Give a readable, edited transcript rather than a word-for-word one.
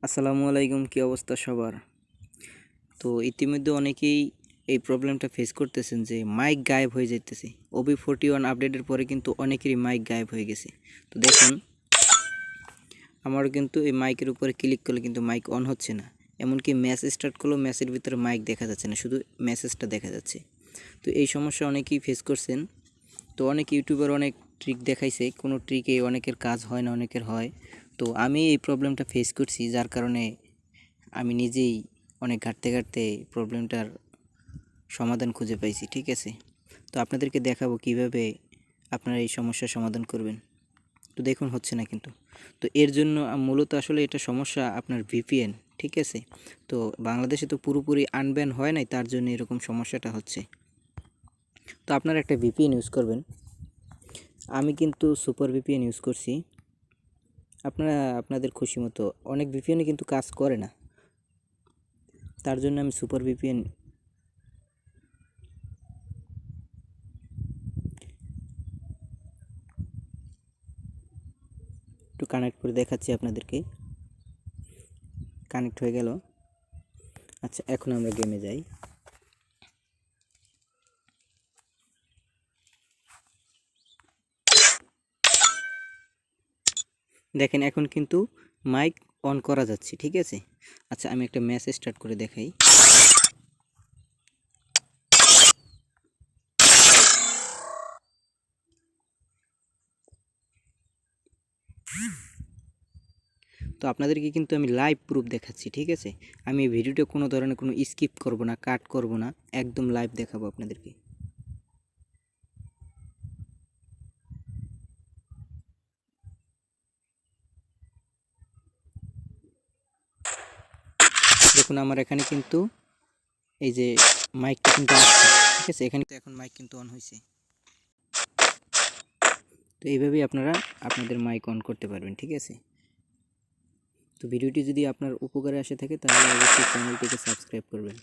আসসালামু আলাইকুম, কি অবস্থা সবার? তো ইতিমধ্যে অনেকেই এই প্রবলেমটা ফেস করতেছেন যে মাইক গায়েব হয়ে যাইতেছে। OB41 আপডেটের পরে কিন্তু অনেকেরই মাইক গায়েব হয়ে গেছে। তো দেখুন, আমার কিন্তু এই মাইকের উপরে ক্লিক করলে কিন্তু মাইক অন হচ্ছে না। এমনকি মেসেজ স্টার্ট করলেও মেসের ভিতরে মাইক দেখা যাচ্ছে না, শুধু মেসেজটা দেখা যাচ্ছে। তো এই সমস্যা অনেকেই ফেস করছেন। তো অনেক ইউটিউবার অনেক ট্রিক দেখাইছে, কোনো ট্রিকে অনেকের কাজ হয় না, অনেকের হয়। তো আমি এই প্রবলেমটা ফেস করছি, যার কারণে আমি নিজেই অনেক ঘাঁটতে ঘাঁটতে প্রবলেমটার সমাধান খুঁজে পাইছি। ঠিক আছে, তো আপনাদেরকে দেখাবো কিভাবে আপনারা এই সমস্যার সমাধান করবেন। তো দেখুন, হচ্ছে না কিন্তু। তো এর জন্য মূলত আসলে এটা সমস্যা আপনার VPN। ঠিক আছে, তো বাংলাদেশে তো পুরোপুরি আনব্যান হয় নাই, তার জন্য এরকম সমস্যাটা হচ্ছে। তো আপনারা একটা VPN ইউজ করবেন। আমি কিন্তু সুপার VPN ইউজ করছি। আপনারা আপনাদের খুশি মতো, অনেক VPN কিন্তু কাজ করে না, তার জন্য আমি সুপার VPN একটু কানেক্ট করে দেখাচ্ছি আপনাদেরকে। কানেক্ট হয়ে গেল। আচ্ছা, এখন আমরা গেমে যাই। দেখেন, এখন কিন্তু মাইক অন করা যাচ্ছে। ঠিক আছে, আচ্ছা আমি একটা ম্যাচ স্টার্ট করে দেখাই। তো আপনাদেরকে কিন্তু আমি লাইভ প্রুফ দেখাচ্ছি। ঠিক আছে, আমি এই ভিডিওটা কোনো ধরনের কোনো স্কিপ করব না, কাট করব না, একদম লাইভ দেখাবো আপনাদেরকে। দেখুন, আমার এখানে কিন্তু এই যে মাইকটা কিন্তু আসছে। ঠিক আছে, এখানে তো এখন মাইক কিন্তু অন হয়েছে। তো এইভাবেই আপনারা আপনাদের মাইক অন করতে পারবেন। ঠিক আছে, তো ভিডিওটি যদি আপনার উপকারে আসে থাকে তাহলে অবশ্যই চ্যানেলটিকে সাবস্ক্রাইব করবেন।